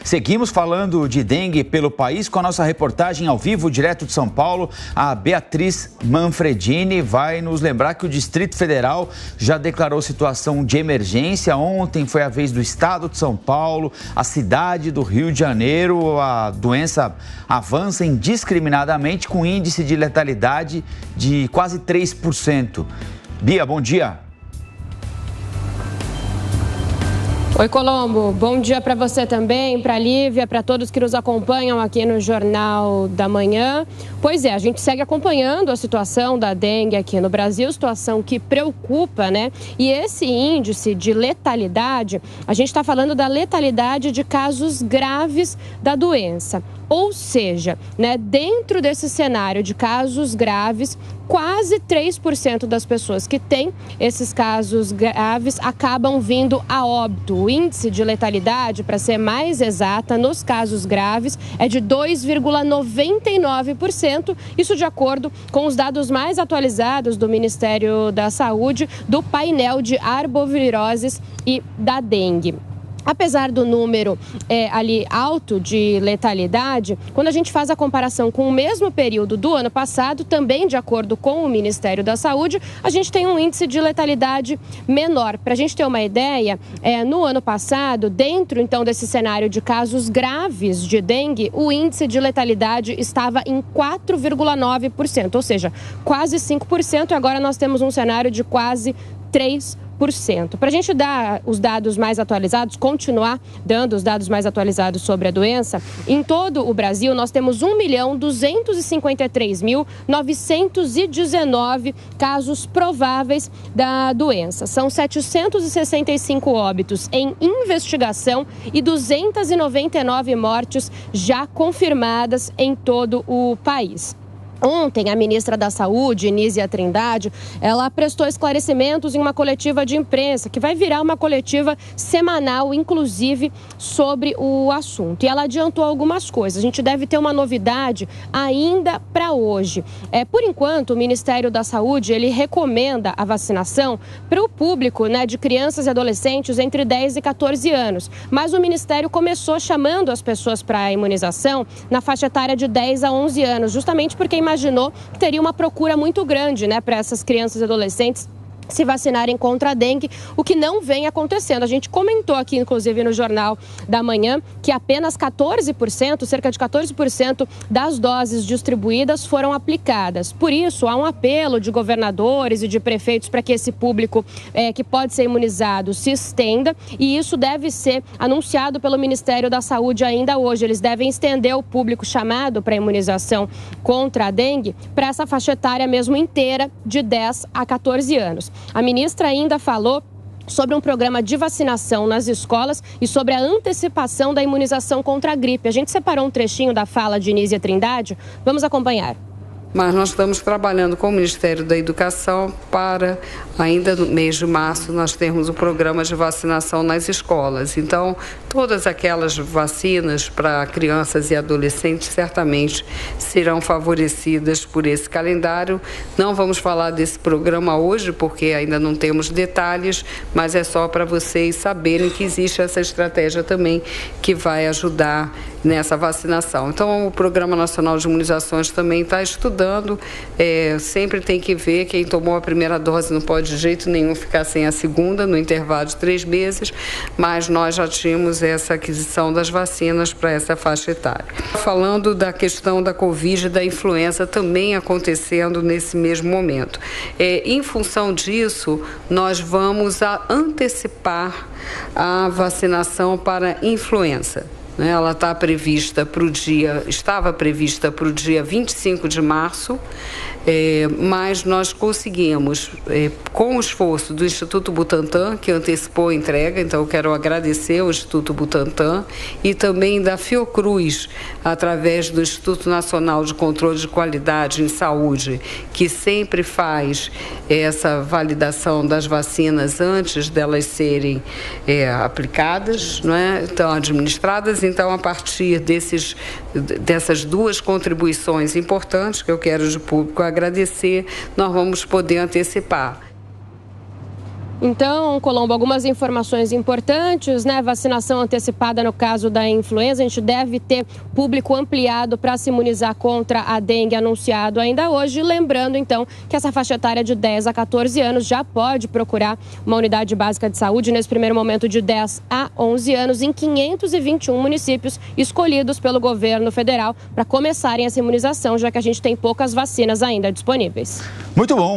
Seguimos falando de dengue pelo país com a nossa reportagem ao vivo, direto de São Paulo. A Beatriz Manfredini vai nos lembrar que o Distrito Federal já declarou situação de emergência. Ontem foi a vez do estado de São Paulo, a cidade do Rio de Janeiro. A doença avança indiscriminadamente com índice de letalidade de quase 3%. Bia, bom dia. Oi, Colombo. Bom dia para você também, para a Lívia, para todos que nos acompanham aqui no Jornal da Manhã. Pois é, a gente segue acompanhando a situação da dengue aqui no Brasil, situação que preocupa, né? E esse índice de letalidade, a gente está falando da letalidade de casos graves da doença. Ou seja, né, dentro desse cenário de casos graves, quase 3% das pessoas que têm esses casos graves acabam vindo a óbito. O índice de letalidade, para ser mais exata, nos casos graves é de 2,99%. Isso de acordo com os dados mais atualizados do Ministério da Saúde, do painel de arboviroses e da dengue. Apesar do número ali alto de letalidade, quando a gente faz a comparação com o mesmo período do ano passado, também de acordo com o Ministério da Saúde, a gente tem um índice de letalidade menor. Para a gente ter uma ideia, no ano passado, dentro então desse cenário de casos graves de dengue, o índice de letalidade estava em 4,9%, ou seja, quase 5%, e agora nós temos um cenário de quase 3%. Para a gente dar os dados mais atualizados, continuar dando os dados mais atualizados sobre a doença, em todo o Brasil nós temos 1.253.919 casos prováveis da doença. São 765 óbitos em investigação e 299 mortes já confirmadas em todo o país. Ontem, a ministra da Saúde, Nízia Trindade, ela prestou esclarecimentos em uma coletiva de imprensa, que vai virar uma coletiva semanal, inclusive, sobre o assunto. E ela adiantou algumas coisas. A gente deve ter uma novidade ainda para hoje. Por enquanto, o Ministério da Saúde, ele recomenda a vacinação para o público, né, de crianças e adolescentes entre 10 e 14 anos. Mas o Ministério começou chamando as pessoas para a imunização na faixa etária de 10 a 11 anos, justamente porque imaginou que teria uma procura muito grande, né, para essas crianças e adolescentes se vacinarem contra a dengue, o que não vem acontecendo. A gente comentou aqui, inclusive, no Jornal da Manhã, que apenas 14%, cerca de 14% das doses distribuídas foram aplicadas. Por isso, há um apelo de governadores e de prefeitos para que esse público que pode ser imunizado se estenda, e isso deve ser anunciado pelo Ministério da Saúde ainda hoje. Eles devem estender o público chamado para a imunização contra a dengue para essa faixa etária mesmo inteira, de 10 a 14 anos. A ministra ainda falou sobre um programa de vacinação nas escolas e sobre a antecipação da imunização contra a gripe. A gente separou um trechinho da fala de Nízia Trindade. Vamos acompanhar. Mas nós estamos trabalhando com o Ministério da Educação para, ainda no mês de março, nós termos um programa de vacinação nas escolas. Então, todas aquelas vacinas para crianças e adolescentes certamente serão favorecidas por esse calendário. Não vamos falar desse programa hoje, porque ainda não temos detalhes, mas é só para vocês saberem que existe essa estratégia também que vai ajudar nessa vacinação. Então, o Programa Nacional de Imunizações também está estudando. Sempre tem que ver, quem tomou a primeira dose não pode de jeito nenhum ficar sem a segunda, no intervalo de 3 meses, mas nós já tínhamos essa aquisição das vacinas para essa faixa etária. Falando da questão da Covid e da influenza também acontecendo nesse mesmo momento. Em função disso, nós vamos antecipar a vacinação para influenza. Ela estava prevista para o dia 25 de março, mas nós conseguimos, com o esforço do Instituto Butantan, que antecipou a entrega, então eu quero agradecer ao Instituto Butantan, e também da Fiocruz, através do Instituto Nacional de Controle de Qualidade em Saúde, que sempre faz essa validação das vacinas antes delas serem aplicadas, não é? Então, administradas. Então, a partir dessas duas contribuições importantes que eu quero de público agradecer, nós vamos poder antecipar. Então, Colombo, algumas informações importantes, né? Vacinação antecipada no caso da influenza. A gente deve ter público ampliado para se imunizar contra a dengue anunciado ainda hoje. Lembrando, então, que essa faixa etária de 10 a 14 anos já pode procurar uma unidade básica de saúde nesse primeiro momento de 10 a 11 anos em 521 municípios escolhidos pelo governo federal para começarem essa imunização, já que a gente tem poucas vacinas ainda disponíveis. Muito bom.